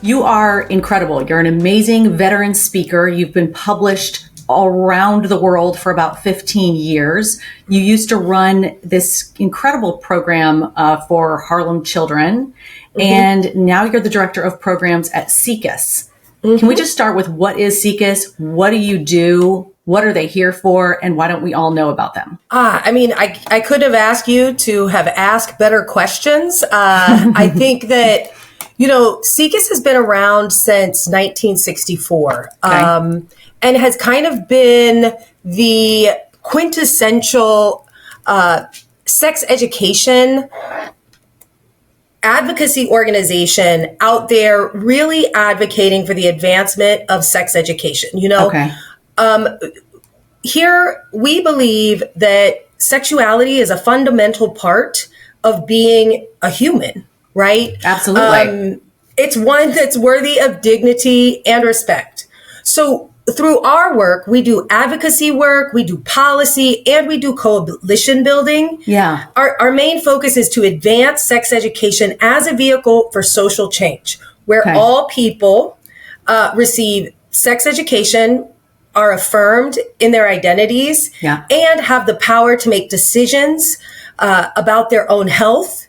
You are incredible. You're an amazing veteran speaker. You've been published all around the world for about 15 years. You used to run this incredible program for Harlem children, and now you're the director of programs at SIECUS. Can we just start with what is SIECUS? What do you do? What are they here for? And why don't we all know about them? I could have asked you to have asked better questions. I think that, SIECUS has been around since 1964. Okay. And has kind of been the quintessential sex education advocacy organization out there, really advocating for the advancement of sex education. Okay. Here we believe that sexuality is a fundamental part of being a human, right? Absolutely. It's one that's worthy of dignity and respect. So through our work, we do advocacy work, we do policy, and we do coalition building. Yeah. Our main focus is to advance sex education as a vehicle for social change, where all people receive sex education, are affirmed in their identities, and have the power to make decisions about their own health,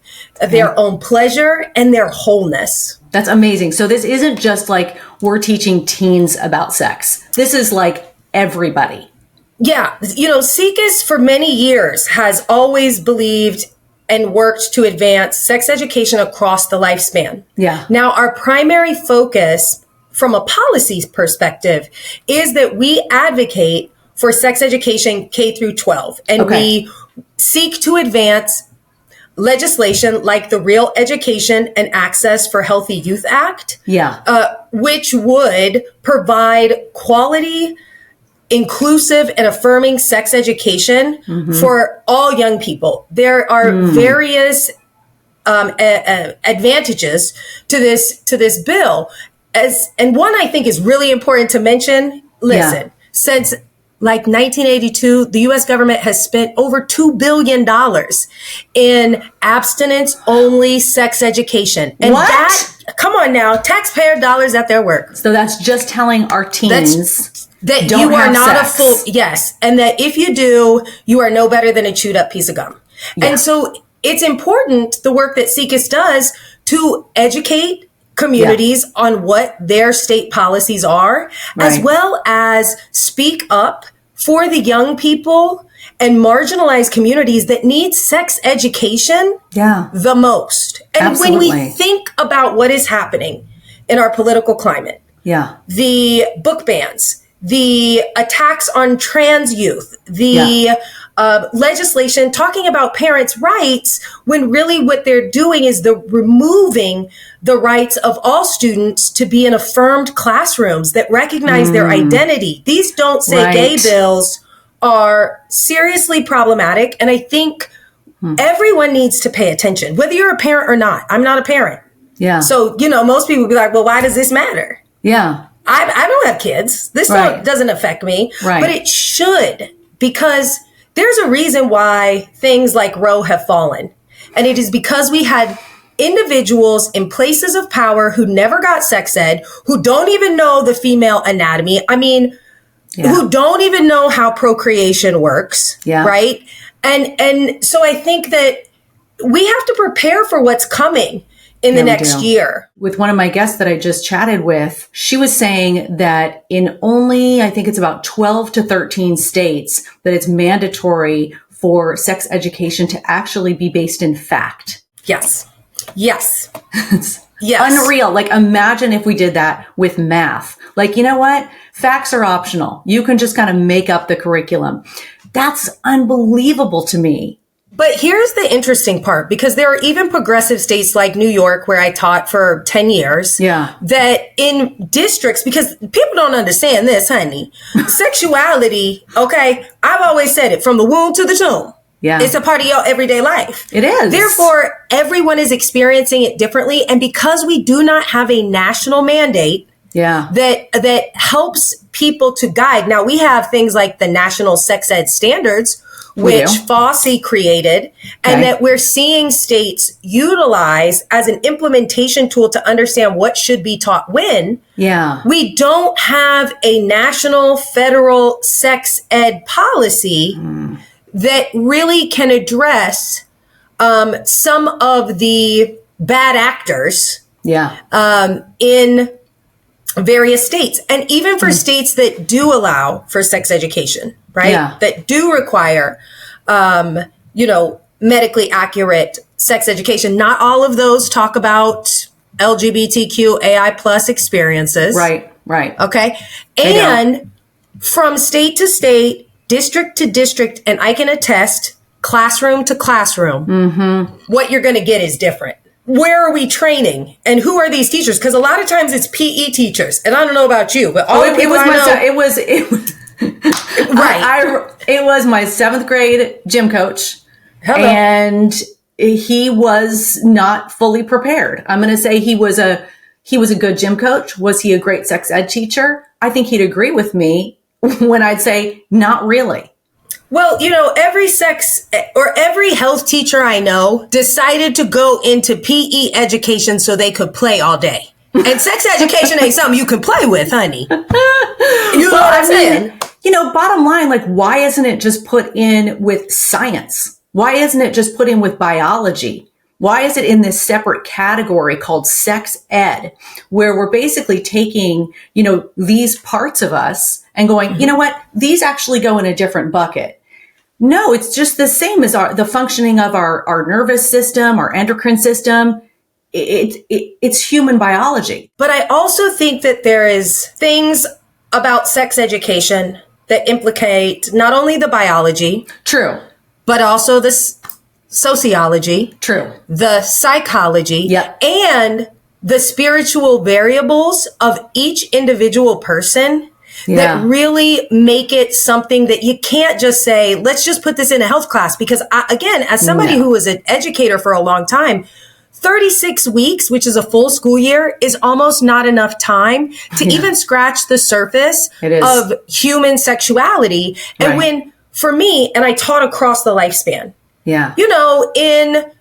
their own pleasure, and their wholeness. That's amazing. So this isn't just like we're teaching teens about sex. This is like everybody. Yeah. SIECUS for many years has always believed and worked to advance sex education across the lifespan. Yeah. Now, our primary focus from a policy perspective is that we advocate for sex education K through 12. And we seek to advance legislation like the Real Education and Access for Healthy Youth Act, which would provide quality, inclusive, and affirming sex education for all young people. There are various advantages to this bill, and one I think is really important to mention. Listen, since like 1982, the U.S. government has spent over $2 billion in abstinence-only sex education. And come on now, taxpayer dollars at their work. So that's just telling our teens that don't you are have not sex. a full, and that if you do, you are no better than a chewed up piece of gum. Yeah. And so it's important, the work that SIECUS does, to educate communities on what their state policies are, as well as speak up for the young people and marginalized communities that need sex education the most. And when we think about what is happening in our political climate, the book bans, the attacks on trans youth, the legislation talking about parents' rights, when really what they're doing is removing the rights of all students to be in affirmed classrooms that recognize their identity. These Don't Say Gay bills are seriously problematic. And I think everyone needs to pay attention, whether you're a parent or not. I'm not a parent. Yeah. So, most people would be like, well, why does this matter? Yeah. I don't have kids. This doesn't affect me. But it should, because there's a reason why things like Roe have fallen. And it is because we had individuals in places of power who never got sex ed, who don't even know the female anatomy. I mean, who don't even know how procreation works. Right. And so I think that we have to prepare for what's coming in the next year. With one of my guests that I just chatted with, she was saying that in only, I think it's about 12 to 13 states, that it's mandatory for sex education to actually be based in fact. Yes. It's unreal. Like, imagine if we did that with math. Like, you know what? Facts are optional. You can just kind of make up the curriculum. That's unbelievable to me. But here's the interesting part, because there are even progressive states like New York, where I taught for 10 years, that in districts, because people don't understand this, honey, sexuality, I've always said it, from the womb to the tomb. Yeah. It's a part of your everyday life. It is. Therefore, everyone is experiencing it differently. And because we do not have a national mandate that helps people to guide. Now, we have things like the National Sex Ed Standards, which FOSSI created, and that we're seeing states utilize as an implementation tool to understand what should be taught when. Yeah. We don't have a national federal sex ed policy that really can address some of the bad actors in various states. And even for states that do allow for sex education, right? Yeah. That do require, medically accurate sex education. Not all of those talk about LGBTQAI plus experiences. Right, right. Okay. And from state to state, district to district, and I can attest, classroom to classroom, what you're going to get is different. Where are we training, and who are these teachers? Because a lot of times it's PE teachers, and I don't know about you, but it was my 7th grade gym coach. Hello. And he was not fully prepared. I'm going to say he was a good gym coach. Was he a great sex ed teacher? I think he'd agree with me when I'd say not really. Well, every health teacher I know decided to go into PE education so they could play all day. And sex education ain't something you can play with, honey. You know what I'm saying? Bottom line, like, why isn't it just put in with science? Why isn't it just put in with biology? Why is it in this separate category called sex ed, where we're basically taking, these parts of us and going, you know what, these actually go in a different bucket. No, it's just the same as the functioning of our nervous system, our endocrine system. It's human biology. But I also think that there is things about sex education that implicate not only the biology. True. But also the sociology. True. The psychology. Yep. And the spiritual variables of each individual person that really make it something that you can't just say, let's just put this in a health class. Because again, as somebody who was an educator for a long time, 36 weeks, which is a full school year, is almost not enough time to even scratch the surface of human sexuality. And when, for me, and I taught across the lifespan, in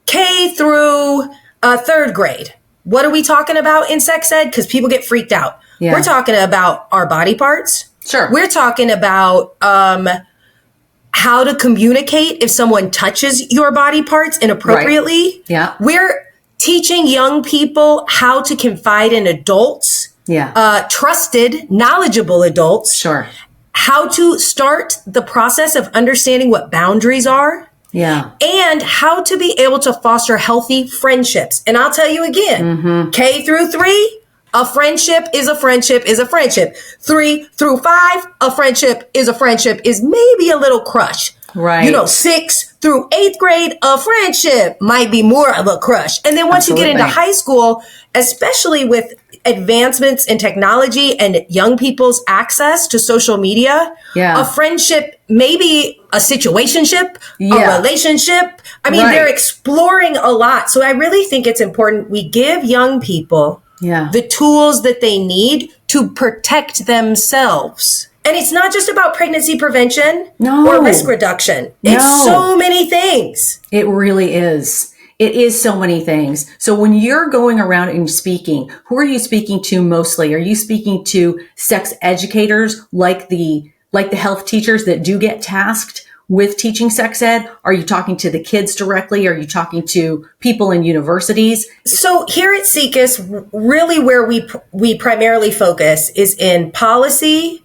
K through 3rd grade, what are we talking about in sex ed? Because people get freaked out. Yeah. We're talking about our body parts. Sure. We're talking about how to communicate if someone touches your body parts inappropriately. Right. Yeah. We're teaching young people how to confide in adults. Yeah. Trusted, knowledgeable adults. Sure. How to start the process of understanding what boundaries are. Yeah. And how to be able to foster healthy friendships. And I'll tell you again, K through 3, a friendship is a friendship is a friendship. 3 through 5, a friendship is maybe a little crush. Right. 6 through 8th grade, a friendship might be more of a crush. And then once you get into high school, especially with advancements in technology and young people's access to social media, a friendship, maybe a situationship, a relationship. I mean, they're exploring a lot. So I really think it's important we give young people the tools that they need to protect themselves. And it's not just about pregnancy prevention or risk reduction. It's so many things. It really is. It is so many things. So when you're going around and speaking, who are you speaking to mostly? Are you speaking to sex educators like the health teachers that do get tasked with teaching sex ed? Are you talking to the kids directly? Are you talking to people in universities? So here at SIECUS, really where we primarily focus is in policy,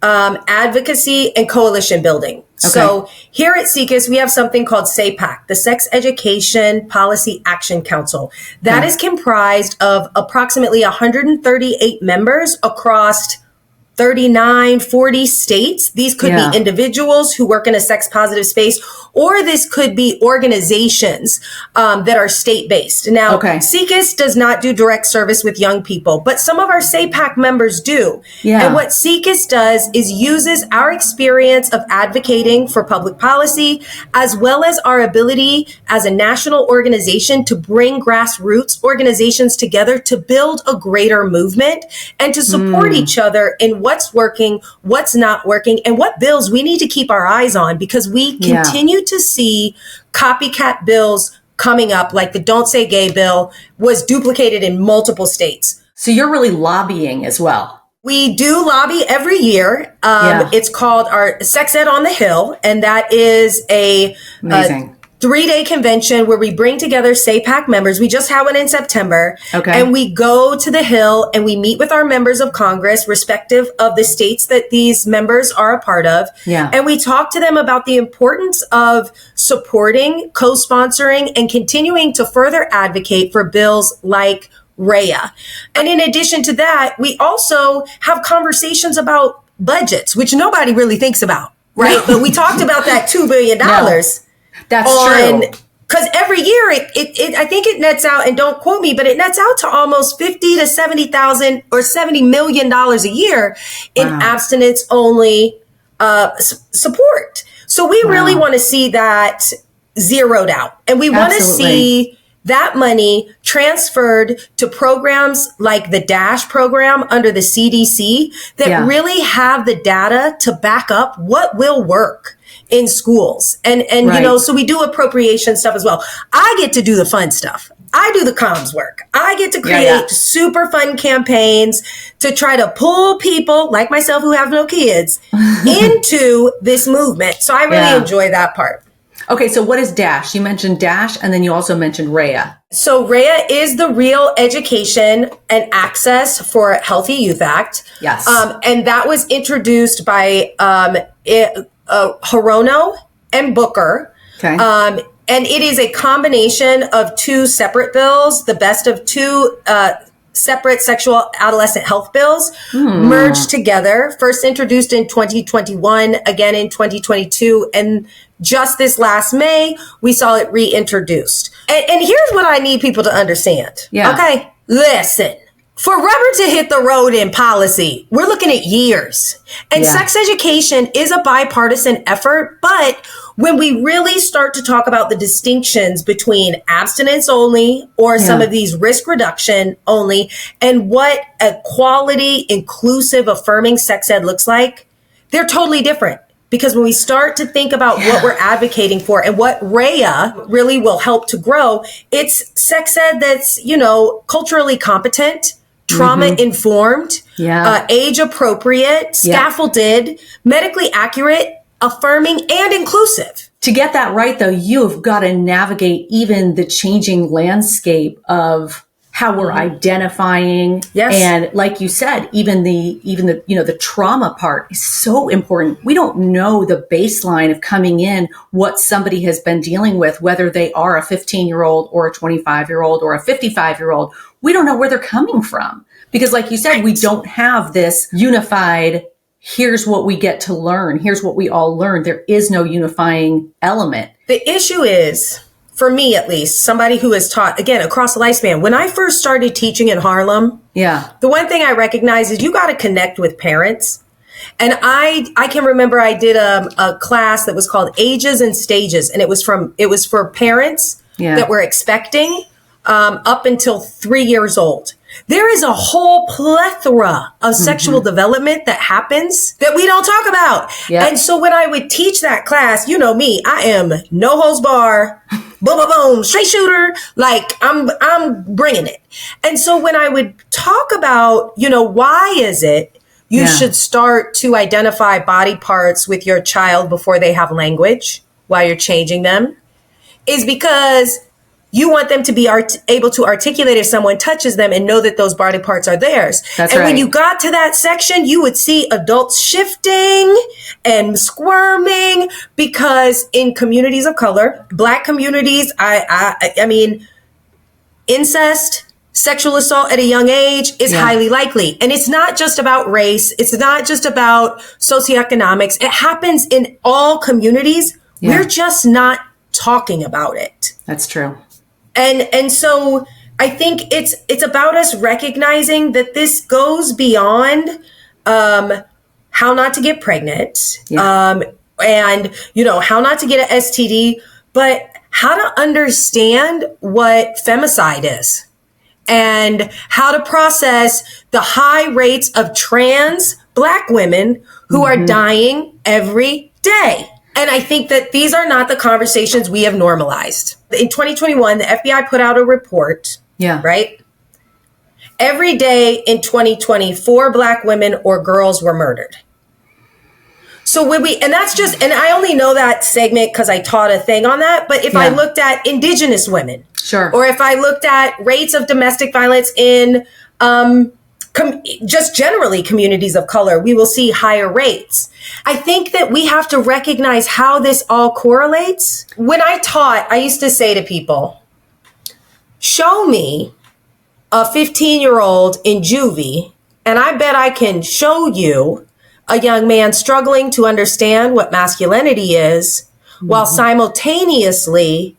advocacy, and coalition building. Okay. So here at SIECUS, we have something called SAPAC, the Sex Education Policy Action Council. That is comprised of approximately 138 members across 39, 40 states. These could be individuals who work in a sex positive space, or this could be organizations that are state-based. Now, SIECUS does not do direct service with young people, but some of our SAPAC members do. Yeah. And what SIECUS does is uses our experience of advocating for public policy, as well as our ability as a national organization to bring grassroots organizations together to build a greater movement and to support each other in what's working, what's not working, and what bills we need to keep our eyes on, because we continue to see copycat bills coming up, like the Don't Say Gay bill was duplicated in multiple states. So you're really lobbying as well. We do lobby every year. It's called our Sex Ed on the Hill, and that is a 3-day convention where we bring together SAPAC members. We just had one in September. Okay. And we go to the Hill and we meet with our members of Congress, respective of the states that these members are a part of. Yeah. And we talk to them about the importance of supporting, co-sponsoring, and continuing to further advocate for bills like REA. And in addition to that, we also have conversations about budgets, which nobody really thinks about, right? No. But we talked about that $2 billion. No. That's true. Because every year, it I think it nets out, and don't quote me, but it nets out to almost $50,000 to $70,000 or $70 million a year in abstinence-only support. So we really want to see that zeroed out. And we want to see that money transferred to programs like the DASH program under the CDC that really have the data to back up what will work in schools. And you know, so we do appropriation stuff as well. I get to do the fun stuff. I do the comms work. I get to create super fun campaigns to try to pull people like myself who have no kids into this movement. So I really enjoy that part. Okay, so what is DASH? You mentioned DASH, and then you also mentioned REA. So REA is the Real Education and Access for Healthy Youth Act. Yes. And that was introduced by Hirono and Booker. Okay. And it is a combination of two separate bills, the best of two separate sexual adolescent health bills merged together, first introduced in 2021, again in 2022, and just this last May, we saw it reintroduced. And here's what I need people to understand. Yeah. Okay, listen. For rubber to hit the road in policy, we're looking at years. And sex education is a bipartisan effort, but when we really start to talk about the distinctions between abstinence only or some of these risk reduction only and what a quality, inclusive, affirming sex ed looks like, they're totally different. Because when we start to think about what we're advocating for and what REA really will help to grow, it's sex ed that's, you know, culturally competent, trauma informed, age appropriate, scaffolded, medically accurate, affirming, and inclusive. To get that right, though, you have got to navigate even the changing landscape of how we're identifying. Yes. And like you said, even the, you know, the trauma part is so important. We don't know the baseline of coming in, what somebody has been dealing with, whether they are a 15-year-old or a 25-year-old or a 55-year-old. We don't know where they're coming from because like you said, we don't have this unified, here's what we get to learn. Here's what we all learn. There is no unifying element. The issue is, for me at least, somebody who has taught, again, across the lifespan, when I first started teaching in Harlem, the one thing I recognized is you got to connect with parents. And I can remember I did a class that was called Ages and Stages. And it was for parents that were expecting up until 3 years old. There is a whole plethora of sexual development that happens that we don't talk about. Yep. And so when I would teach that class, you know me, I am no holds bar, boom, boom, boom, straight shooter. Like I'm bringing it. And so when I would talk about, you know, why is it you should start to identify body parts with your child before they have language while you're changing them, is because you want them to be able to articulate if someone touches them and know that those body parts are theirs. That's and right. When you got to that section, you would see adults shifting and squirming because in communities of color, Black communities, I mean, incest, sexual assault at a young age is highly likely. And it's not just about race. It's not just about socioeconomics. It happens in all communities. Yeah. We're just not talking about it. That's true. And so I think it's about us recognizing that this goes beyond how not to get pregnant and, you know, how not to get an STD, but how to understand what femicide is and how to process the high rates of trans Black women who are dying every day. And I think that these are not the conversations we have normalized. In 2021, the FBI put out a report, right? Every day in 2020, 4 Black women or girls were murdered. So when and that's just, and I only know that segment because I taught a thing on that. But if I looked at Indigenous women, or if I looked at rates of domestic violence in just generally communities of color, we will see higher rates. I think that we have to recognize how this all correlates. When I taught, I used to say to people, show me a 15-year-old in juvie, and I bet I can show you a young man struggling to understand what masculinity is while simultaneously,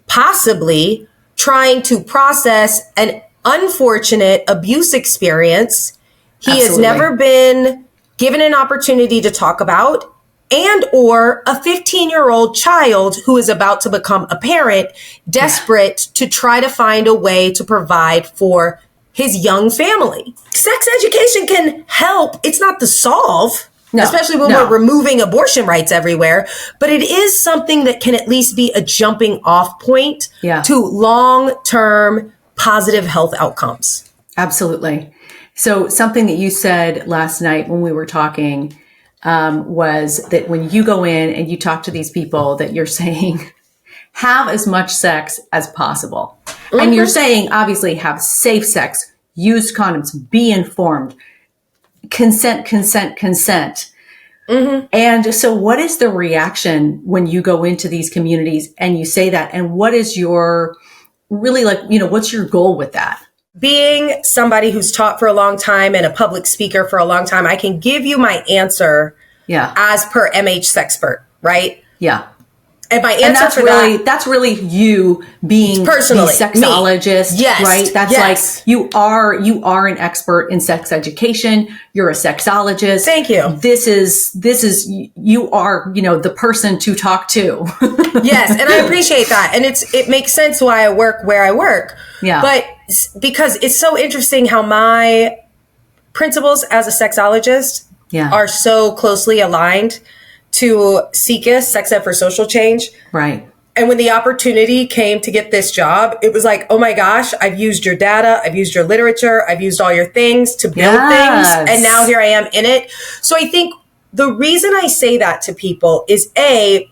possibly, trying to process an unfortunate abuse experience he has never been given an opportunity to talk about, and or a 15-year-old child who is about to become a parent, desperate to try to find a way to provide for his young family. Sex education can help. It's not the solve, especially when we're removing abortion rights everywhere, but it is something that can at least be a jumping off point to long-term positive health outcomes. Absolutely. So something that you said last night when we were talking was that when you go in and you talk to these people, that you're saying, have as much sex as possible. And you're saying, obviously, have safe sex, use condoms, be informed, consent. And so what is the reaction when you go into these communities and you say that? And what is your really what's your goal with that? Being somebody who's taught for a long time and a public speaker for a long time, I can give you my answer as per MH Sexpert, right? Yeah. And my answer that's really you being personally the sexologist, right? That's like you are an expert in sex education. You're a sexologist. Thank you. This is you are, the person to talk to. Yes, and I appreciate that. And it makes sense why I work where I work. Yeah. But because it's so interesting how my principles as a sexologist are so closely aligned to SIECUS, Sex Ed for Social Change. Right. And when the opportunity came to get this job, it was like, oh my gosh, I've used your data, I've used your literature, I've used all your things to build things. And now here I am in it. So I think the reason I say that to people is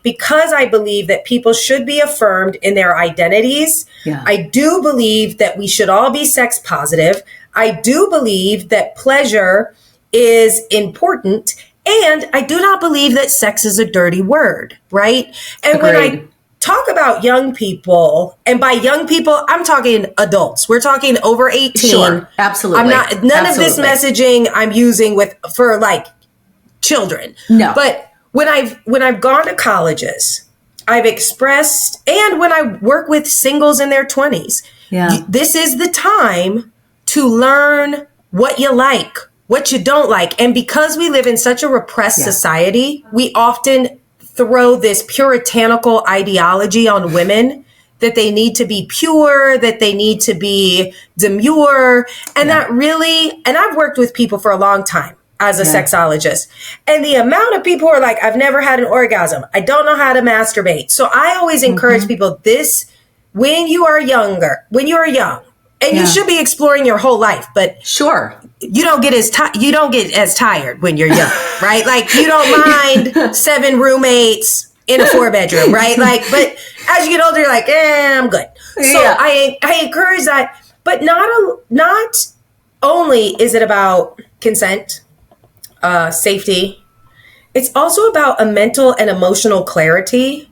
because I believe that people should be affirmed in their identities. Yeah. I do believe that we should all be sex positive. I do believe that pleasure is important. And I do not believe that sex is a dirty word, right? And Agreed. When I talk about young people, and by young people, I'm talking adults. We're talking over 18. Sure, absolutely. I'm not, none of this messaging I'm using for like children. No. But when I've gone to colleges, I've expressed, and when I work with singles in their 20s, this is the time to learn what you like, what you don't like. And because we live in such a repressed society, we often throw this puritanical ideology on women that they need to be pure, that they need to be demure. And that really, and I've worked with people for a long time as a sexologist. And the amount of people who are like, I've never had an orgasm. I don't know how to masturbate. So I always encourage people when you are young, and you should be exploring your whole life, but you don't get as tired when you're young, right? Like you don't mind 7 roommates in a 4-bedroom, right? Like, but as you get older, you're like, I'm good. So I encourage that, but not only is it about consent, safety, it's also about a mental and emotional clarity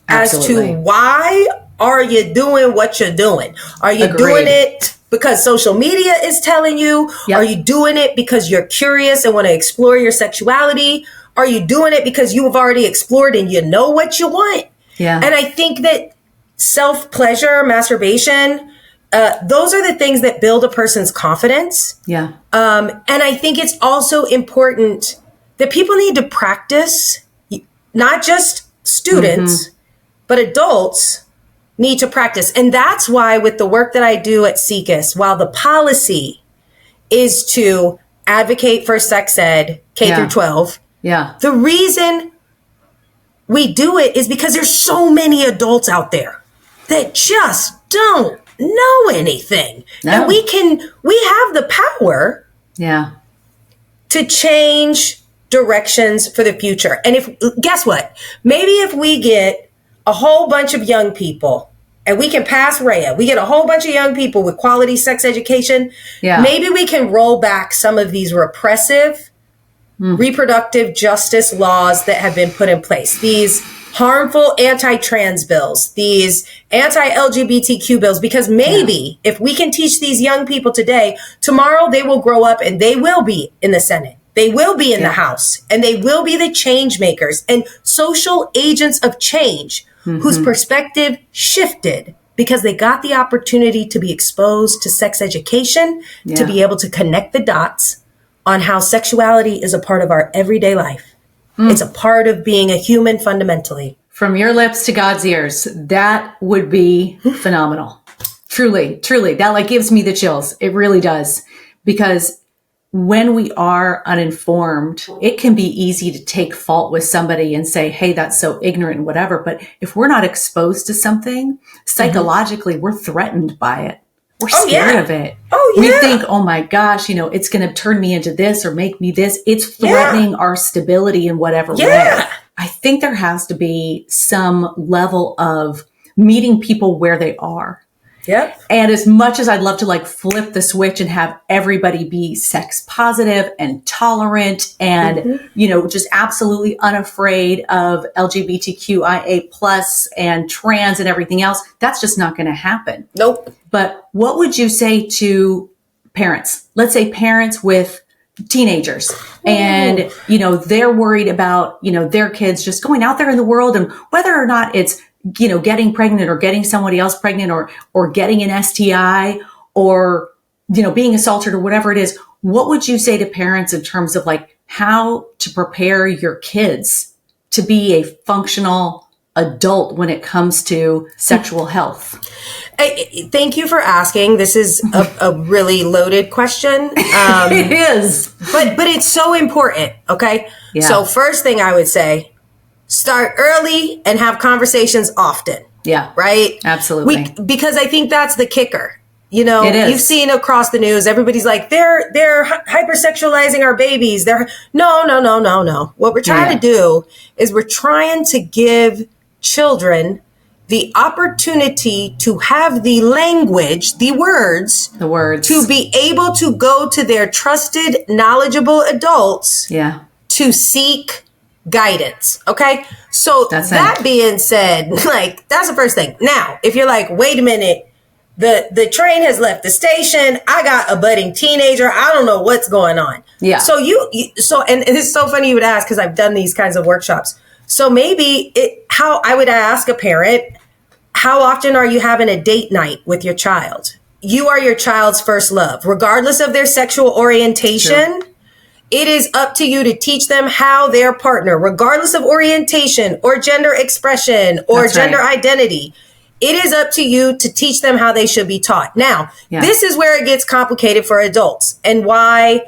as to why are you doing what you're doing? Are you doing it because social media is telling you? Are you doing it because you're curious and want to explore your sexuality? Are you doing it because you have already explored and you know what you want? Yeah. And I think that self-pleasure, masturbation, those are the things that build a person's confidence. Yeah. And I think it's also important that people need to practice, not just students, but adults need to practice. And that's why with the work that I do at SIECUS, while the policy is to advocate for sex ed, K through 12. Yeah. The reason we do it is because there's so many adults out there that just don't know anything. No. And we have the power to change directions for the future. And guess what? Maybe if we get a whole bunch of young people and we can pass Rhea, we get a whole bunch of young people with quality sex education, maybe we can roll back some of these repressive reproductive justice laws that have been put in place. These harmful anti-trans bills, these anti-LGBTQ bills, because maybe if we can teach these young people today, tomorrow they will grow up and they will be in the Senate. They will be in the House, and they will be the change makers and social agents of change whose perspective shifted because they got the opportunity to be exposed to sex education, to be able to connect the dots on how sexuality is a part of our everyday life. It's a part of being a human fundamentally. From your lips to God's ears, that would be phenomenal. Truly, truly. That like gives me the chills. It really does. Because when we are uninformed, it can be easy to take fault with somebody and say, hey, that's so ignorant and whatever. But if we're not exposed to something, psychologically, we're threatened by it. We're scared of it. We think, oh my gosh, it's going to turn me into this or make me this. It's threatening our stability in whatever way. I think there has to be some level of meeting people where they are. Yep. And as much as I'd love to like flip the switch and have everybody be sex positive and tolerant and, just absolutely unafraid of LGBTQIA plus and trans and everything else, that's just not going to happen. Nope. But what would you say to parents? Let's say parents with teenagers and, they're worried about, their kids just going out there in the world and whether or not it's, getting pregnant or getting somebody else pregnant or getting an STI or, being assaulted or whatever it is. What would you say to parents in terms of like how to prepare your kids to be a functional adult when it comes to sexual health? Thank you for asking. This is a really loaded question. It is. But it's so important. Okay. Yeah. So first thing I would say, start early and have conversations often. Yeah. Right? Absolutely. Because I think that's the kicker. It is. You've seen across the news, everybody's like, they're hypersexualizing our babies. No. What we're trying to do is we're trying to give children the opportunity to have the language, the words, to be able to go to their trusted, knowledgeable adults to seek guidance. Okay. So that being said, like, that's the first thing. Now, if you're like, wait a minute, the train has left the station. I got a budding teenager. I don't know what's going on. Yeah. So and it's so funny you would ask, because I've done these kinds of workshops. So maybe how I would ask a parent, how often are you having a date night with your child? You are your child's first love, regardless of their sexual orientation. Sure. It is up to you to teach them how their partner, regardless of orientation or gender expression or gender identity, it is up to you to teach them how they should be taught. Now, this is where it gets complicated for adults and why,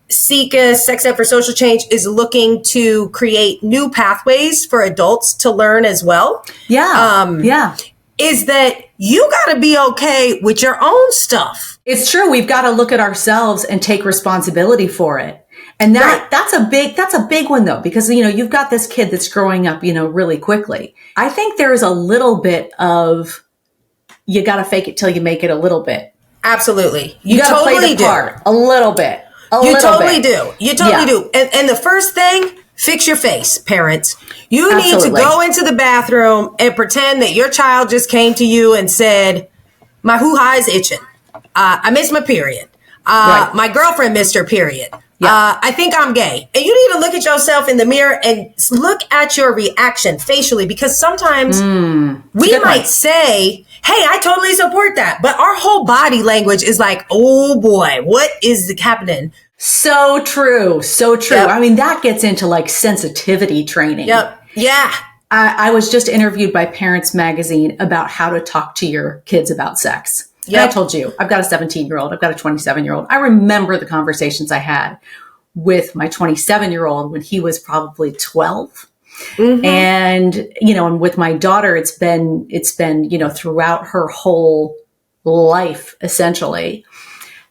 SIECUS, Sex Ed for Social Change, is looking to create new pathways for adults to learn as well. Is that you got to be okay with your own stuff. It's true. We've got to look at ourselves and take responsibility for it. And that's a big one though, because, you've got this kid that's growing up, really quickly. I think there's a little bit of, you got to fake it till you make it a little bit. Absolutely. You got to play the part a little bit. You totally do. And the first thing, fix your face, parents. You need to go into the bathroom and pretend that your child just came to you and said, my hoo-ha is itching. I missed my period. My girlfriend missed her period. I think I'm gay. And you need to look at yourself in the mirror and look at your reaction facially, because sometimes we might say, hey, I totally support that. But our whole body language is like, oh boy, what is happening? So true. So true. Yep. I mean, that gets into like sensitivity training. Yep. Yeah. I was just interviewed by Parents Magazine about how to talk to your kids about sex. And I told you, I've got a 17-year-old, I've got a 27-year-old. I remember the conversations I had with my 27-year-old when he was probably 12. And, and with my daughter, it's been, throughout her whole life, essentially.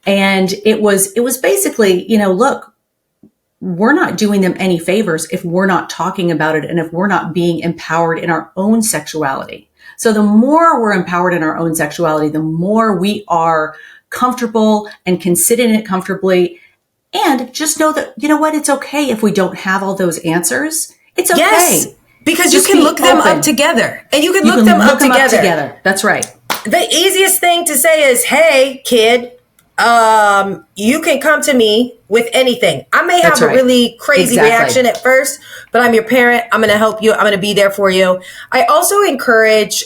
And it was basically, look, we're not doing them any favors if we're not talking about it and if we're not being empowered in our own sexuality. So the more we're empowered in our own sexuality, the more we are comfortable and can sit in it comfortably. And just know that, you know what, it's okay if we don't have all those answers. It's okay. Yes, because just you can look them up together. And you can look them up together. That's right. The easiest thing to say is, hey, kid, you can come to me with anything. I may have a really crazy reaction at first, but I'm your parent. I'm going to help you. I'm going to be there for you. I also encourage,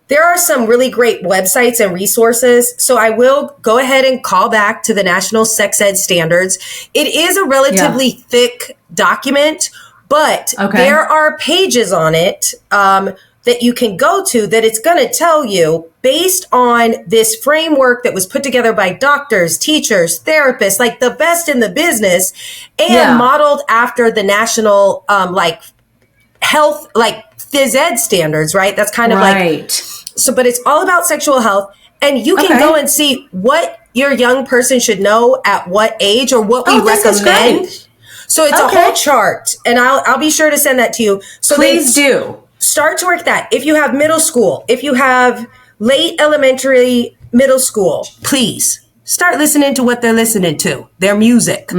there are some really great websites and resources. So I will go ahead and call back to the National Sex Ed Standards. It is a relatively thick document, but there are pages on it that you can go to that it's going to tell you, based on this framework that was put together by doctors, teachers, therapists, like the best in the business, and modeled after the national health, phys ed standards, right? That's kind of but it's all about sexual health. And you can go and see what your young person should know at what age, or what we recommend. So it's a whole chart, and I'll be sure to send that to you. So please do start to work that. If you have middle school, if you have late elementary, middle school, please start listening to what they're listening to, their music.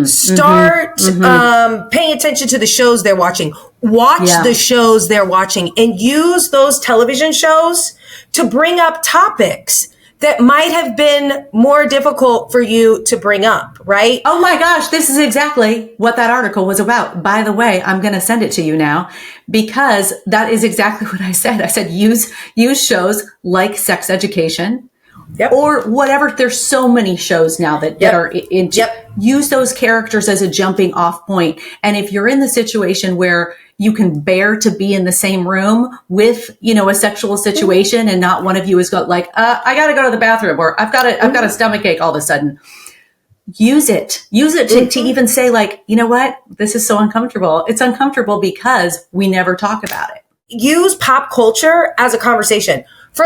Start paying attention to the shows they're watching. Watch the shows they're watching, and use those television shows to bring up topics that might have been more difficult for you to bring up, right? Oh my gosh, this is exactly what that article was about. By the way, I'm going to send it to you now, because that is exactly what I said. I said, use shows like Sex Education, or whatever. There's so many shows now that are into, use those characters as a jumping off point. And if you're in the situation where you can bear to be in the same room with, a sexual situation, and not one of you is I got to go to the bathroom, or I've got a stomach ache all of a sudden. Use it to even say, you know what? This is so uncomfortable. It's uncomfortable because we never talk about it. Use pop culture as a conversation. For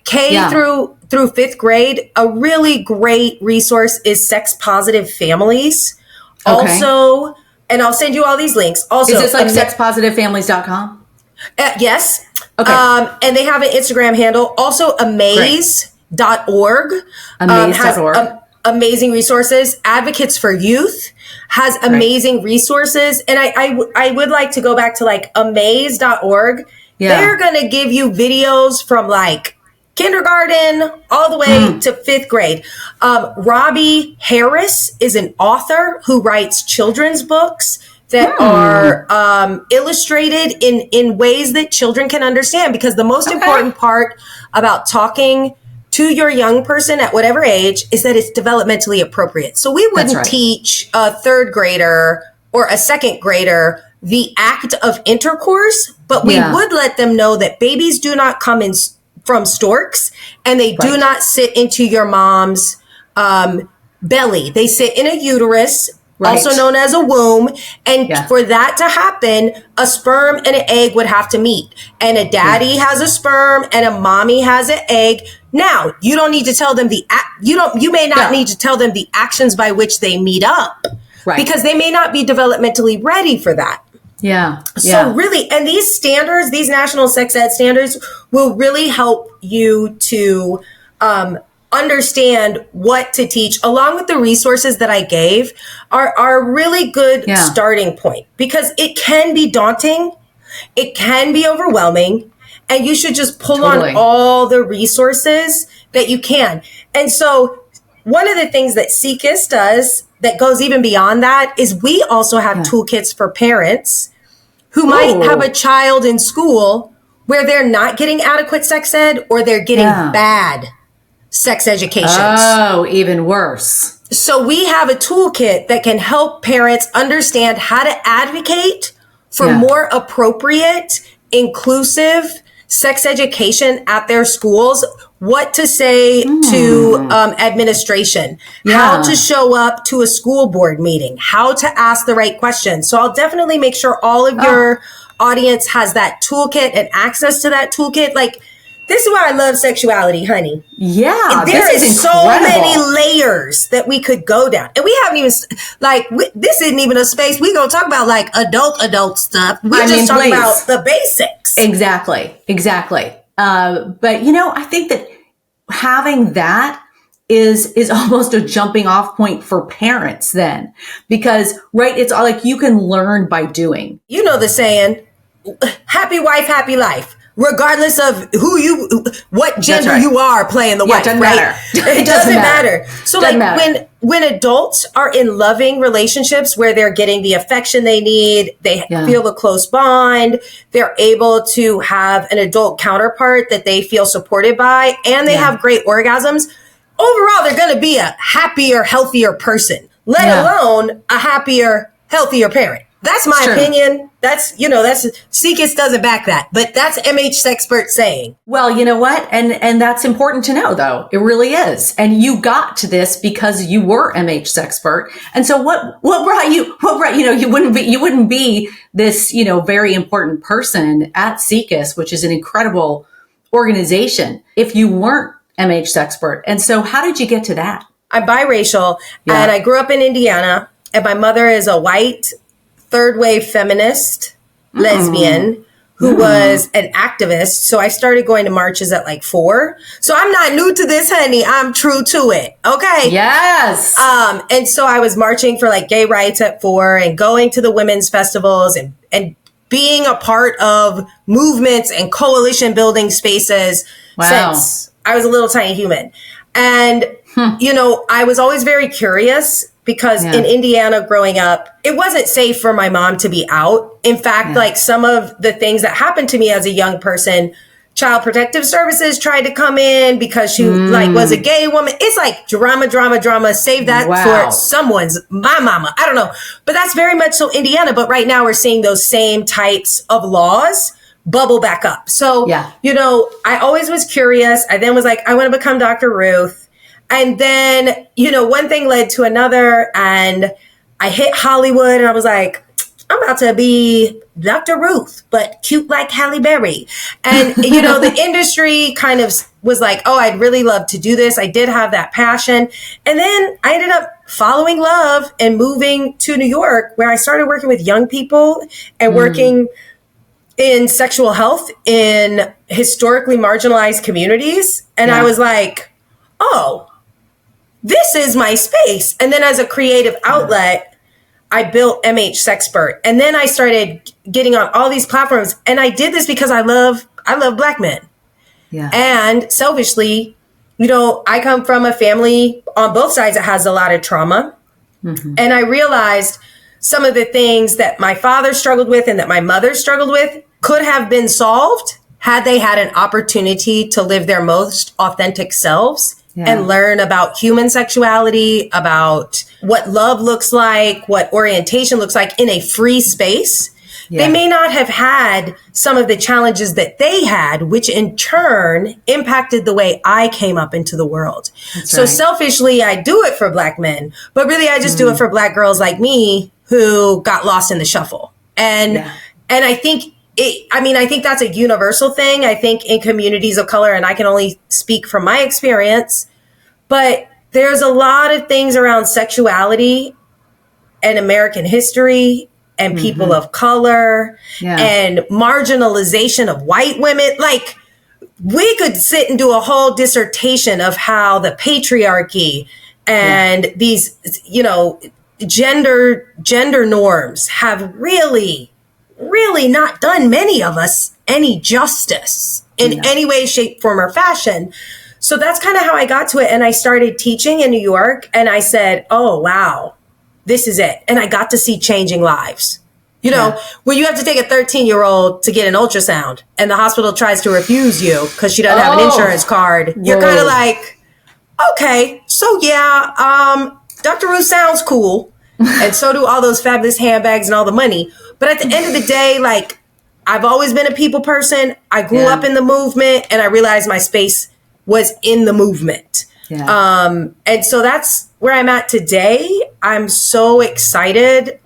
K through 5th grade, a really great resource is Sex Positive Families. Also, and I'll send you all these links. Also, is this sexpositivefamilies.com? Yes. Okay. And they have an Instagram handle. Also, amaze.org. Amaze.org. Amazing resources. Advocates for Youth has amazing resources. And I would like to go back to amaze.org. They're going to give you videos from kindergarten all the way to 5th grade. Robbie Harris is an author who writes children's books that are illustrated in ways that children can understand, because the most important part about talking to your young person at whatever age is that it's developmentally appropriate. So we wouldn't teach a 3rd grader or a 2nd grader the act of intercourse, but we would let them know that babies do not come in from storks, and they do not sit into your mom's belly. They sit in a uterus, also known as a womb. And for that to happen, a sperm and an egg would have to meet. And a daddy has a sperm and a mommy has an egg. Now, you don't need to tell them you may not need to tell them the actions by which they meet up, because they may not be developmentally ready for that. So really, and these standards, these national sex ed standards, will really help you to understand what to teach, along with the resources that I gave are a really good starting point, because it can be daunting. It can be overwhelming, and you should just pull on all the resources that you can. And so one of the things that SIECUS does that goes even beyond that is we also have toolkits for parents who might have a child in school where they're not getting adequate sex ed, or they're getting bad sex education. Oh, even worse. So we have a toolkit that can help parents understand how to advocate for more appropriate, inclusive sex education at their schools, what to say to administration, how to show up to a school board meeting, how to ask the right questions. So I'll definitely make sure all of your audience has that toolkit and access to that toolkit. Like, this is why I love sexuality, honey. Yeah, there is so many layers that we could go down, and we haven't even this isn't even a space we gonna talk about like adult stuff. We're just talking about the basics. Exactly. But I think that having that is almost a jumping off point for parents then, because it's all like you can learn by doing. You know the saying, happy wife, happy life. Regardless of what gender you are playing the wife, doesn't right? matter. It doesn't matter. So when adults are in loving relationships where they're getting the affection they need, they feel the close bond, they're able to have an adult counterpart that they feel supported by, and they have great orgasms, overall, they're going to be a happier, healthier person, let alone a happier, healthier parent. That's my opinion. That's SIECUS doesn't back that, but that's MH Sexpert saying. Well, you know what? And that's important to know, though. It really is. And you got to this because you were MH Sexpert. And so what brought you, you wouldn't be this, very important person at SIECUS, which is an incredible organization, if you weren't MH Sexpert. And so how did you get to that? I'm biracial and I grew up in Indiana, and my mother is a white third wave feminist lesbian who was an activist. So I started going to marches at like 4. So I'm not new to this, honey. I'm true to it. Okay. Yes. And so I was marching for like gay rights at 4 and going to the women's festivals and being a part of movements and coalition building spaces since I was a little tiny human. And, I was always very curious because in Indiana growing up, it wasn't safe for my mom to be out. In fact, like some of the things that happened to me as a young person, Child Protective Services tried to come in because she was a gay woman. It's like drama. Save that for my mama. I don't know. But that's very much so Indiana. But right now we're seeing those same types of laws bubble back up. So, I always was curious. I then was like, I want to become Dr. Ruth. And then, one thing led to another, and I hit Hollywood and I was like, I'm about to be Dr. Ruth, but cute like Halle Berry. And, the industry kind of was like, oh, I'd really love to do this. I did have that passion. And then I ended up following love and moving to New York, where I started working with young people and working in sexual health in historically marginalized communities. And I was like, oh, this is my space. And then as a creative outlet, I built MH Sexpert. And then I started getting on all these platforms. And I did this because I love Black men. Yeah. And selfishly, I come from a family on both sides that has a lot of trauma. And I realized some of the things that my father struggled with and that my mother struggled with could have been solved had they had an opportunity to live their most authentic selves and learn about human sexuality, about what love looks like, what orientation looks like in a free space. They may not have had some of the challenges that they had, which in turn impacted the way I came up into the world. So selfishly, I do it for Black men, but really I just do it for Black girls like me who got lost in the shuffle. And I think I think that's a universal thing. I think in communities of color, and I can only speak from my experience, but there's a lot of things around sexuality and American history and people of color and marginalization of white women. Like, we could sit and do a whole dissertation of how the patriarchy and these, gender norms have really not done many of us any justice in any way, shape, form, or fashion. So that's kind of how I got to it. And I started teaching in New York, and I said, oh, wow, this is it. And I got to see changing lives. When you have to take a 13-year-old to get an ultrasound and the hospital tries to refuse you because she doesn't have an insurance card, you're kind of like, okay, so Dr. Ruth sounds cool. And so do all those fabulous handbags and all the money. But at the end of the day, like, I've always been a people person. I grew up in the movement, and I realized my space was in the movement. Yeah. And so that's where I'm at today. I'm so excited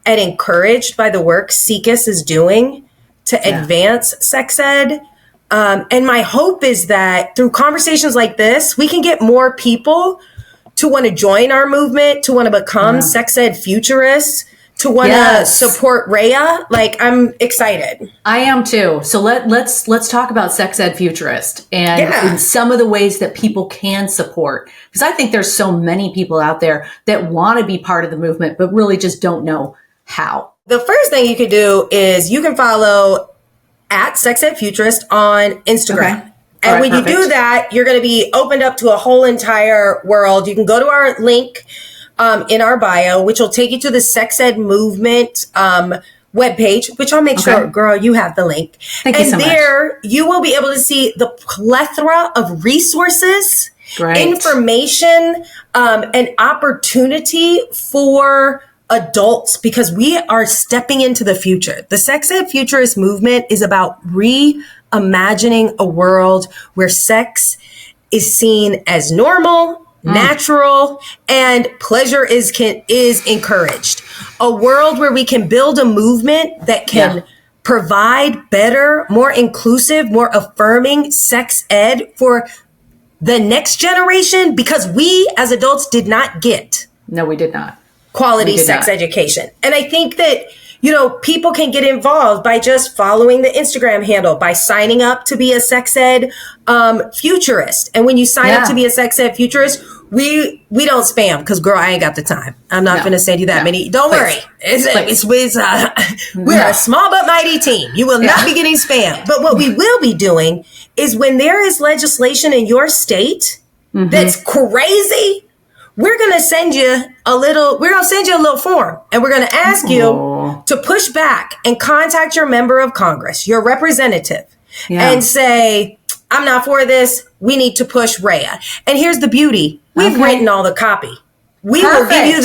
and encouraged by the work SIECUS is doing to advance sex ed. And my hope is that through conversations like this, we can get more people to want to join our movement, to want to become sex ed futurists, to want to support Rhea. Like, I'm excited. I am too. So let's talk about sex ed futurist and some of the ways that people can support. Because I think there's so many people out there that want to be part of the movement, but really just don't know how. The first thing you can do is you can follow at Sex Ed Futurist on Instagram. Okay. And when you do that, you're going to be opened up to a whole entire world. You can go to our link in our bio, which will take you to the Sex Ed Movement webpage, which I'll make sure, girl, you have the link. Thank you so much. And there you will be able to see the plethora of resources, information, and opportunity for adults, because we are stepping into the future. The Sex Ed Futurist movement is about reimagining a world where sex is seen as normal, natural, and pleasure is encouraged. A world where we can build a movement that can provide better, more inclusive, more affirming sex ed for the next generation, because we as adults did not get. No, we did not. Quality sex education. And I think that, people can get involved by just following the Instagram handle, by signing up to be a sex ed futurist. And when you sign up to be a sex ed futurist, we don't spam, because girl, I ain't got the time. I'm not going to send you that many. Don't worry. We're a small but mighty team. You will not be getting spam. But what we will be doing is, when there is legislation in your state that's crazy, we're going to send you a little form, and we're going to ask you to push back and contact your member of Congress, your representative, and say, I'm not for this. We need to push Rhea. And here's the beauty. We've written all the copy. We will give you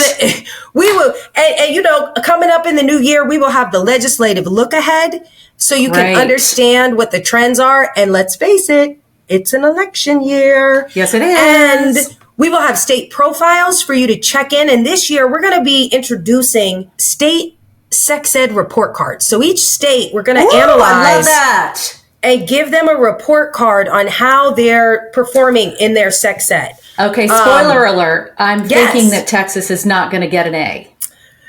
coming up in the new year, we will have the legislative look ahead so you can understand what the trends are. And let's face it, it's an election year. Yes, it is. And we will have state profiles for you to check in. And this year, we're going to be introducing state sex ed report cards. So each state, we're going to analyze. I love that. And give them a report card on how they're performing in their sex ed. Okay, spoiler alert. I'm thinking that Texas is not going to get an A.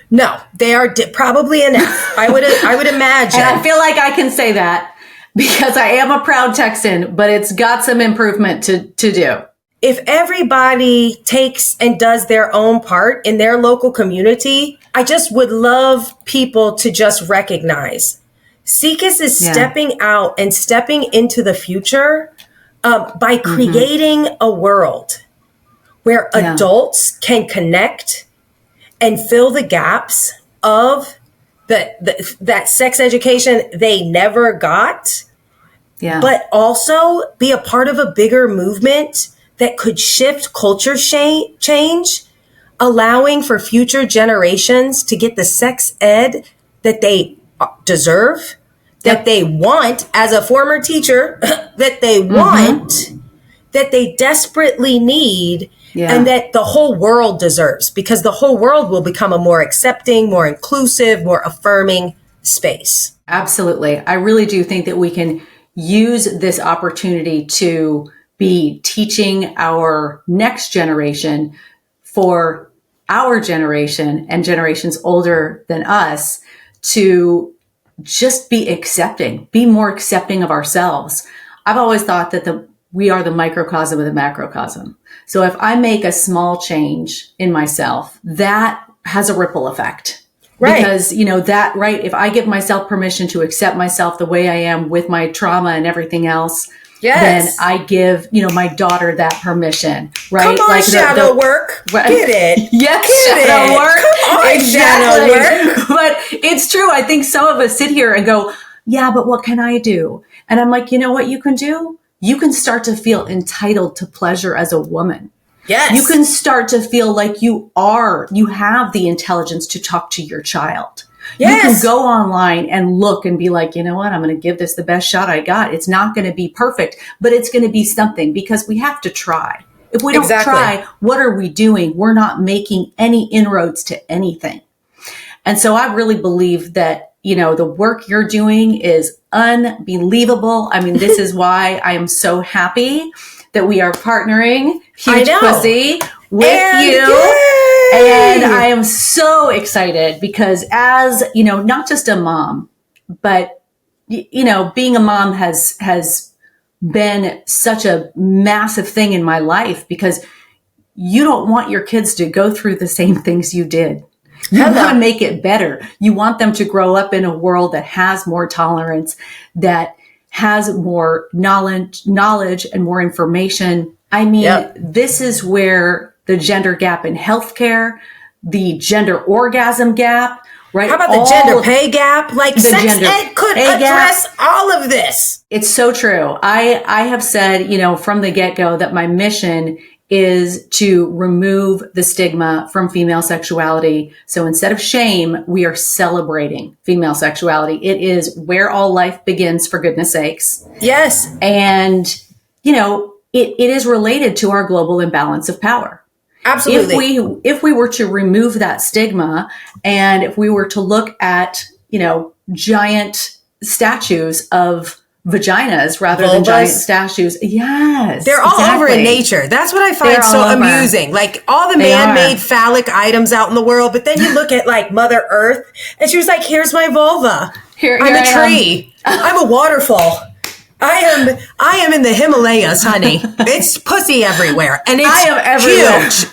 No, they are probably an F. I would imagine. And I feel like I can say that because I am a proud Texan, but it's got some improvement to do. If everybody takes and does their own part in their local community, I just would love people to just recognize SIECUS is stepping out and stepping into the future by creating a world where adults can connect and fill the gaps of that sex education they never got, but also be a part of a bigger movement that could shift culture change, allowing for future generations to get the sex ed that they deserve, that they want as a former teacher, that they want, that they desperately need, and that the whole world deserves, because the whole world will become a more accepting, more inclusive, more affirming space. Absolutely. I really do think that we can use this opportunity to be teaching our next generation, for our generation and generations older than us, to just be more accepting of ourselves. I've always thought that we are the microcosm of the macrocosm. So if I make a small change in myself, that has a ripple effect. Right. Because, if I give myself permission to accept myself the way I am with my trauma and everything else, then I give, my daughter that permission, right? Come on, shadow work. Get it. Yes, shadow work. Come on, exactly. Shadow work. But it's true. I think some of us sit here and go, but what can I do? And I'm like, you know what you can do? You can start to feel entitled to pleasure as a woman. Yes. You can start to feel like you have the intelligence to talk to your child. You can go online and look and be like, you know what, I'm going to give this the best shot I got. It's not going to be perfect, but it's going to be something, because we have to try. If we don't try, what are we doing? We're not making any inroads to anything. And so I really believe that, you know, the work you're doing is unbelievable. I mean, this is why I am so happy that we are partnering Huge Pussy with you. Yay! And I am so excited because, as, you know, not just a mom, but, you know, being a mom has been such a massive thing in my life, because you don't want your kids to go through the same things you did. You want to make it better. You want them to grow up in a world that has more tolerance, that has more knowledge and more information. I mean, this is where the gender gap in healthcare, the gender orgasm gap, right? How about the gender pay gap? Like, sex ed could address all of this. It's so true. I have said, you know, from the get-go that my mission is to remove the stigma from female sexuality. So instead of shame, we are celebrating female sexuality. It is where all life begins, for goodness sakes. Yes. And, you know, it is related to our global imbalance of power. Absolutely. If we were to remove that stigma, and if we were to look at, you know, giant statues of vaginas rather than giant statues. Yes. They're all over in nature. That's what I find so amusing. Like, all the man-made phallic items out in the world, but then you look at like Mother Earth and she was like, here's my vulva. I'm a tree. I'm a waterfall. I am in the Himalayas, honey. It's pussy everywhere. And it's huge.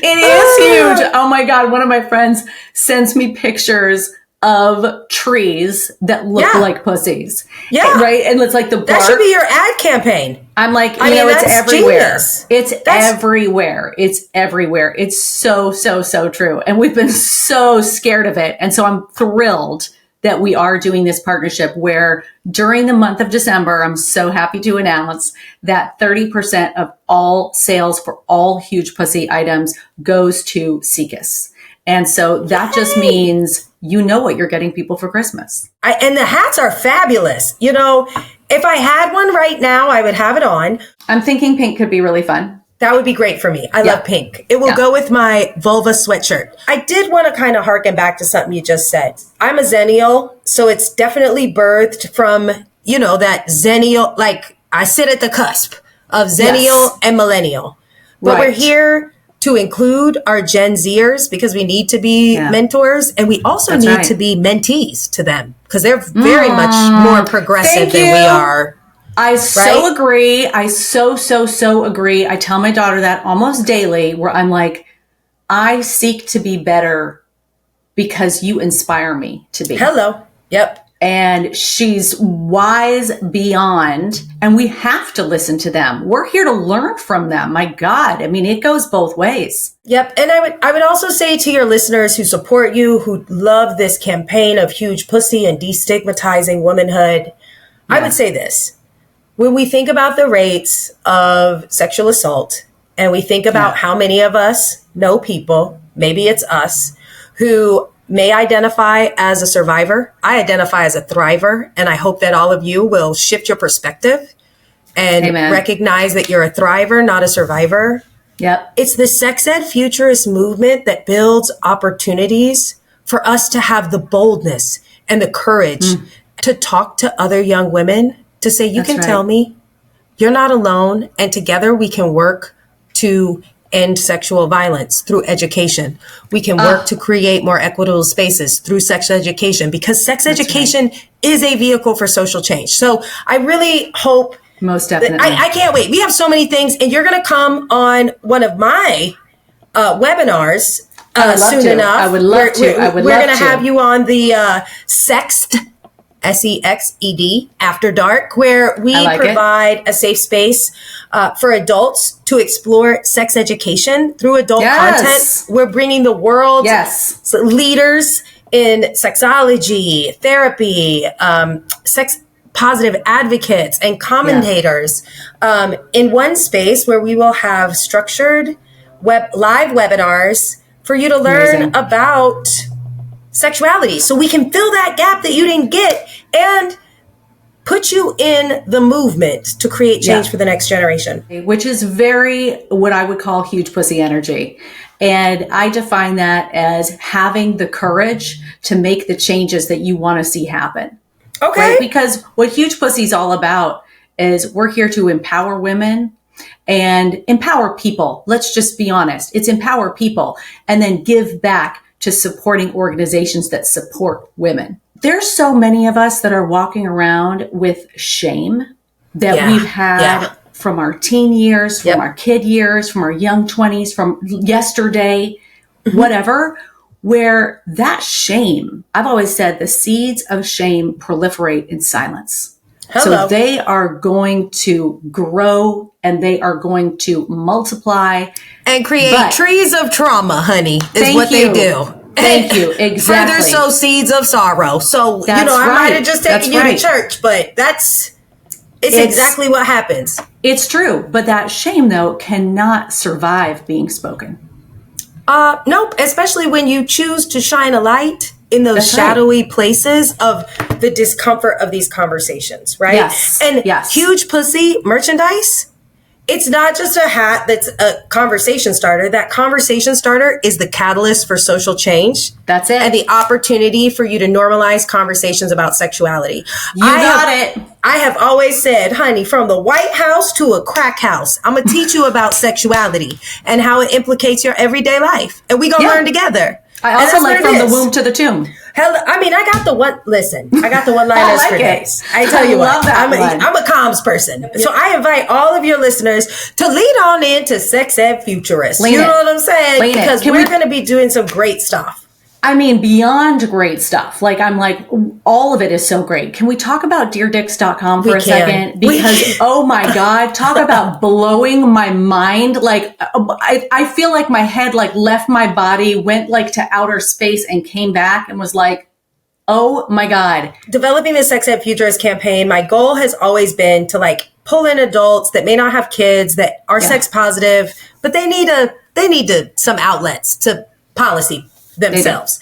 It is huge. Oh my God. One of my friends sends me pictures of trees that look like pussies. Yeah. Right? And it's like the bark. That should be your ad campaign. I'm like, you know, it's everywhere. Genius. Everywhere. It's everywhere. It's so, so, so true. And we've been so scared of it. And so I'm thrilled that we are doing this partnership where during the month of December, I'm so happy to announce that 30% of all sales for all Huge Pussy items goes to SIECUS. And so that just means you know what you're getting people for Christmas. And the hats are fabulous. You know, if I had one right now, I would have it on. I'm thinking pink could be really fun. That would be great for me. I love pink. It will go with my vulva sweatshirt. I did want to kind of harken back to something you just said. I'm a Zennial, so it's definitely birthed from, you know, that Zennial, like I sit at the cusp of Zennial and Millennial. But we're here to include our Gen Zers because we need to be mentors, and we also need to be mentees to them because they're very much more progressive than we are. I so agree. I so agree. I tell my daughter that almost daily, where I'm like, I seek to be better because you inspire me to be. Hello. Yep. And she's wise beyond, and we have to listen to them. We're here to learn from them. My God. I mean, it goes both ways. Yep. And I would also say to your listeners who support you, who love this campaign of Huge Pussy and destigmatizing womanhood, I would say this. When we think about the rates of sexual assault, and we think about how many of us know people, maybe it's us, who may identify as a survivor. I identify as a thriver, and I hope that all of you will shift your perspective and recognize that you're a thriver, not a survivor. Yep. It's the sex ed futurist movement that builds opportunities for us to have the boldness and the courage to talk to other young women, to say, you can tell me, you're not alone, and together we can work to end sexual violence through education. We can work to create more equitable spaces through sex education, because sex education is a vehicle for social change. So I really hope. Most definitely. I can't wait. We have so many things, and you're going to come on one of my webinars soon enough. I would love to. We're going to have you on the Sexed, SEXED, After Dark, where we provide a safe space for adults to explore sex education through adult content. We're bringing the world's leaders in sexology, therapy, sex positive advocates, and commentators in one space where we will have structured live webinars for you to learn about sexuality. So we can fill that gap that you didn't get and put you in the movement to create change for the next generation. Which is very what I would call huge pussy energy. And I define that as having the courage to make the changes that you want to see happen. Okay. Right? Because what huge pussy is all about is we're here to empower women and empower people. Let's just be honest. It's empower people and then give back to supporting organizations that support women. There's so many of us that are walking around with shame that we've had from our teen years, from our kid years, from our young 20s, from yesterday, whatever, where that shame, I've always said the seeds of shame proliferate in silence. So they are going to grow and they are going to multiply. And create trees of trauma, honey, is what they do. Thank you. Exactly. Further sow seeds of sorrow. So, I might have just taken you to church, but it's exactly what happens. It's true. But that shame, though, cannot survive being spoken. Nope. Especially when you choose to shine a light in those shadowy places of the discomfort of these conversations, right? Yes. And huge pussy merchandise. It's not just a hat that's a conversation starter. That conversation starter is the catalyst for social change. That's it. And the opportunity for you to normalize conversations about sexuality. I have always said, honey, from the White House to a crack house, I'm going to teach you about sexuality and how it implicates your everyday life. And we going to learn together. I also like from the womb to the tomb. Hell, I got the one-liners for days. I tell you what, I'm a comms person. So I invite all of your listeners to lead on into Sex Ed Futurist. You know what I'm saying? Because we're going to be doing some great stuff. I mean, beyond great stuff. I'm like, all of it is so great. Can we talk about deardicks.com for a second? Because, oh my God, talk about blowing my mind. I feel like my head left my body, went to outer space and came back and was like, oh my God. Developing the Sex Ed Futurist campaign, my goal has always been to pull in adults that may not have kids, that are sex positive, but they need some outlets to policy themselves.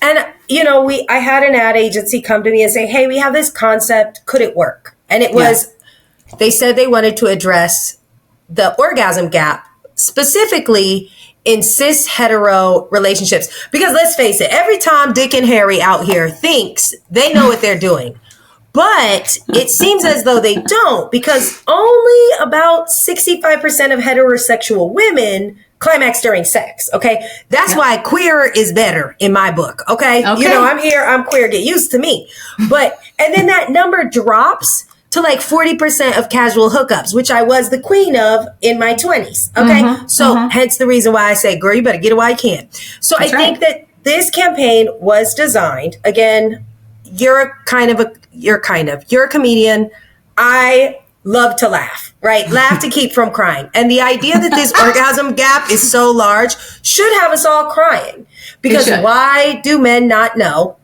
And, I had an ad agency come to me and say, hey, we have this concept. Could it work? And it was, they said they wanted to address the orgasm gap, specifically in cis hetero relationships. Because let's face it, every time Dick and Harry out here thinks they know what they're doing. But it seems as though they don't, because only about 65% of heterosexual women climax during sex. Okay. That's why queer is better in my book. Okay. I'm here, I'm queer, get used to me. And then that number drops to 40% of casual hookups, which I was the queen of in my 20s. Okay. Hence the reason why I say, girl, you better get it while you can. So I think that this campaign was designed, again, you're a comedian. I love to laugh, right? Laugh to keep from crying. And the idea that this orgasm gap is so large should have us all crying. Because why do men not know,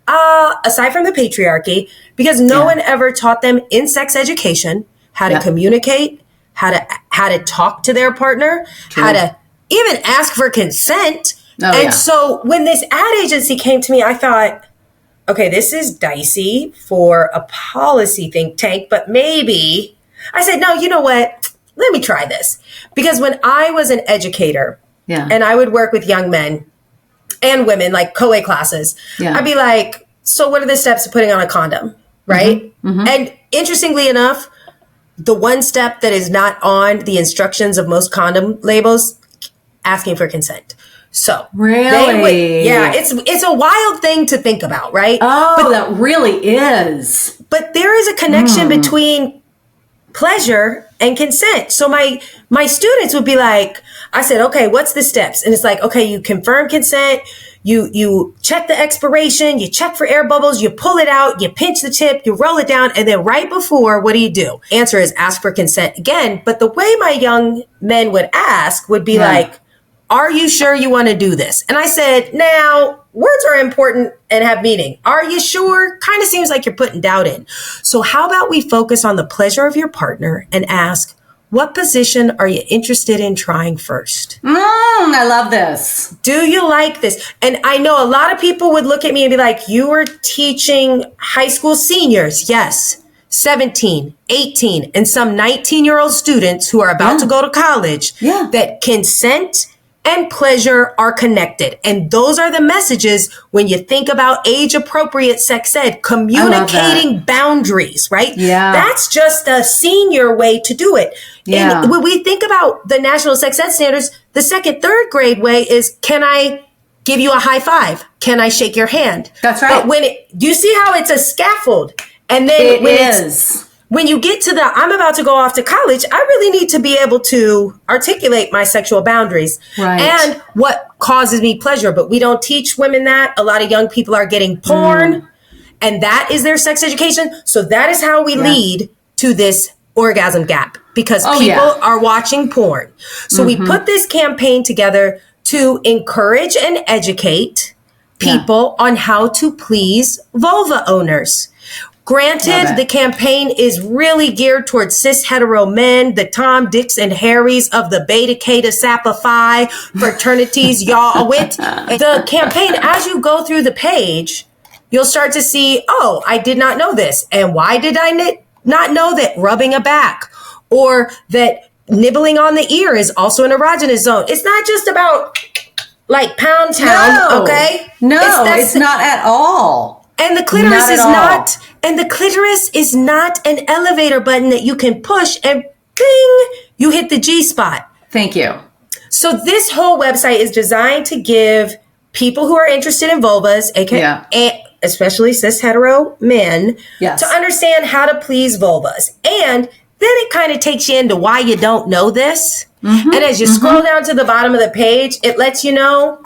aside from the patriarchy, because no one ever taught them in sex education how to communicate, how to talk to their partner, how to even ask for consent. So when this ad agency came to me, I thought, okay, this is dicey for a policy think tank, but maybe I said, no, you know what? Let me try this. Because when I was an educator and I would work with young men and women, co-ed classes, I'd be like, so what are the steps to putting on a condom? Right. And interestingly enough, the one step that is not on the instructions of most condom labels, asking for consent. So really, it's a wild thing to think about, right? Oh, but that really is. But there is a connection between pleasure and consent. So my students would be like, I said, okay, what's the steps? And it's like, okay, you confirm consent, you check the expiration, you check for air bubbles, you pull it out, you pinch the tip, you roll it down, and then right before, what do? Answer is ask for consent again. But the way my young men would ask would be like, are you sure you want to do this? And I said, now, words are important and have meaning. Are you sure? Kind of seems like you're putting doubt in. So how about we focus on the pleasure of your partner and ask, what position are you interested in trying first? I love this. Do you like this? And I know a lot of people would look at me and be like, you are teaching high school seniors. Yes. 17, 18, and some 19-year-old students who are about to go to college that consent and pleasure are connected. And those are the messages when you think about age-appropriate sex ed, communicating boundaries, right? Yeah. That's just a senior way to do it. Yeah. And when we think about the National Sex Ed Standards, the second, third grade way is, can I give you a high five? Can I shake your hand? That's right. But do you see how it's a scaffold? And then when you get to I'm about to go off to college, I really need to be able to articulate my sexual boundaries and what causes me pleasure. But we don't teach women that. A lot of young people are getting porn and that is their sex education. So that is how we lead to this orgasm gap, because people are watching porn. So we put this campaign together to encourage and educate people on how to please vulva owners. Granted, the campaign is really geared towards cis hetero men, the Tom, Dicks, and Harrys of the Beta Kappa Kappa Phi fraternities, y'all with. The campaign, as you go through the page, you'll start to see, oh, I did not know this. And why did I not know that rubbing a back or that nibbling on the ear is also an erogenous zone? It's not just about like Pound Town, okay? No, it's not at all. And the clitoris is not an elevator button that you can push and bing, you hit the G spot. Thank you. So this whole website is designed to give people who are interested in vulvas, aka especially cis hetero men, to understand how to please vulvas. And then it kind of takes you into why you don't know this. And as you scroll down to the bottom of the page, it lets you know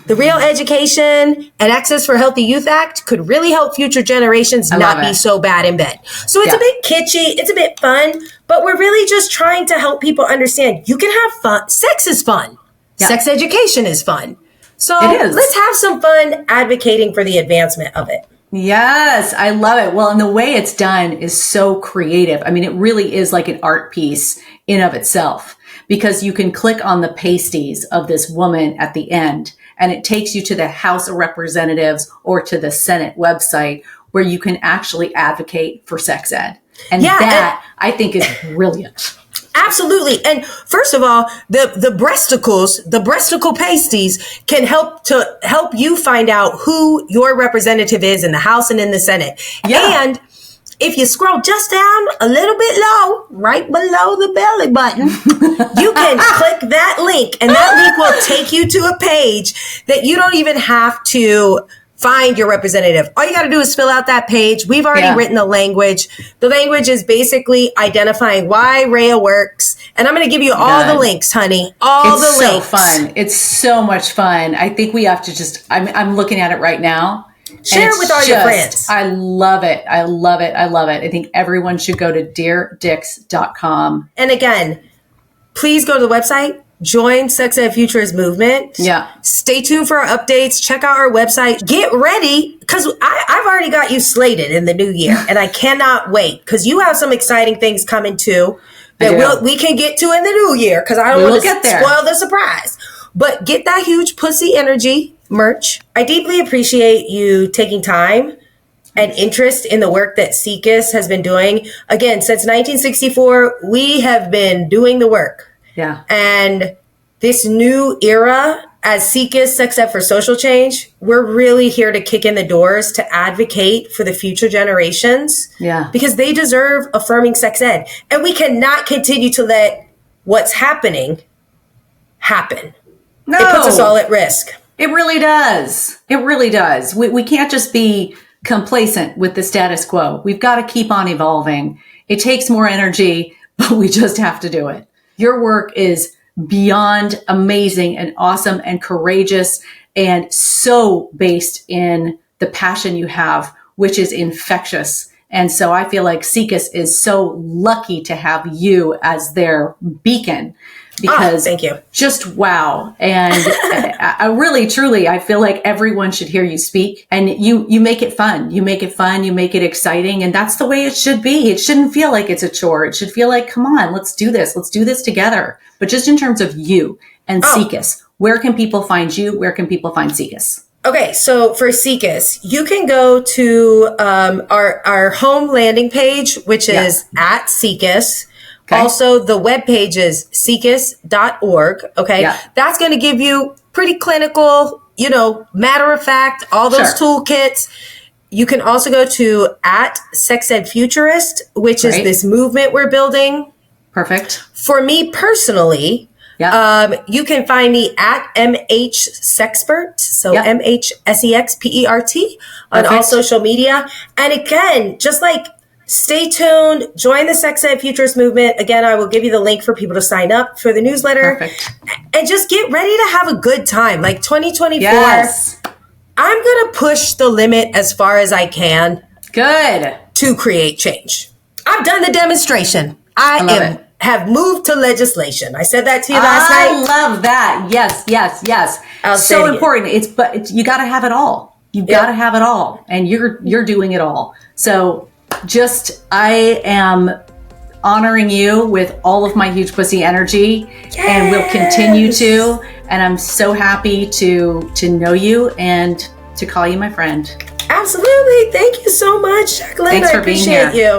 the Real Education and Access for Healthy Youth Act could really help future generations not be so bad in bed. So it's a bit kitschy, it's a bit fun, but we're really just trying to help people understand you can have fun. Sex is fun. Sex education is fun. So let's have some fun advocating for the advancement of it. Yes, I love it. Well, and the way it's done is so creative. I mean, it really is like an art piece in of itself, because you can click on the pasties of this woman at the end, and it takes you to the House of Representatives or to the Senate website where you can actually advocate for sex ed. And that I think is brilliant. Absolutely. And first of all, the breasticle pasties can help you find out who your representative is in the House and in the Senate. Yeah. And if you scroll just down a little bit low, right below the belly button, you can click that link, and that link will take you to a page that you don't even have to find your representative. All you got to do is fill out that page. We've already written the language. The language is basically identifying why Rhea works. And I'm going to give you all the links, honey. It's so fun. It's so much fun. I think we have to I'm looking at it right now. Share it with all your friends. I love it. I love it. I love it. I think everyone should go to deardicks.com. And again, please go to the website. Join Sex Ed Futures movement. Yeah. Stay tuned for our updates. Check out our website. Get ready, because I've already got you slated in the new year, and I cannot wait, because you have some exciting things coming too that we can get to in the new year, because I don't want to spoil the surprise. But get that huge pussy energy merch. I deeply appreciate you taking time and interest in the work that SIECUS has been doing. Again, since 1964, we have been doing the work. Yeah. And this new era as SIECUS Sex Ed for Social Change, we're really here to kick in the doors to advocate for the future generations. Yeah. Because they deserve affirming sex ed. And we cannot continue to let what's happening happen. No. It puts us all at risk. It really does. It really does. We can't just be complacent with the status quo. We've got to keep on evolving. It takes more energy, but we just have to do it. Your work is beyond amazing and awesome and courageous, and so based in the passion you have, which is infectious. And so I feel like SIECUS is so lucky to have you as their beacon because thank you. Just wow. And I really, truly, I feel like everyone should hear you speak, and you make it fun. You make it fun. You make it exciting. And that's the way it should be. It shouldn't feel like it's a chore. It should feel like, come on, let's do this. Let's do this together. But just in terms of you and SIECUS, where can people find you? Where can people find SIECUS? Okay, so for SIECUS, you can go to our home landing page, which is at SIECUS. Okay. Also, the webpage is siecus.org. Okay. Yeah. That's going to give you pretty clinical, matter of fact, all those toolkits. You can also go to at Sex Ed Futurist, which is this movement we're building. Perfect. For me personally, you can find me at MH Sexpert. So MHSEXPERT on all social media. And again, just like, stay tuned. Join the Sex Ed Futurist movement. Again, I will give you the link for people to sign up for the newsletter. Perfect. And just get ready to have a good time. Like 2024, I'm going to push the limit as far as I can. Good. To create change. I've done the demonstration. I have moved to legislation. I said that to you last night. I love that. Yes. So important. But you got to have it all. You've got to have it all. And you're doing it all. So I am honoring you with all of my huge pussy energy, and will continue to. And I'm so happy to know you and to call you my friend. Absolutely. Thank you so much, Jacqueline. Thanks for being here. I appreciate you.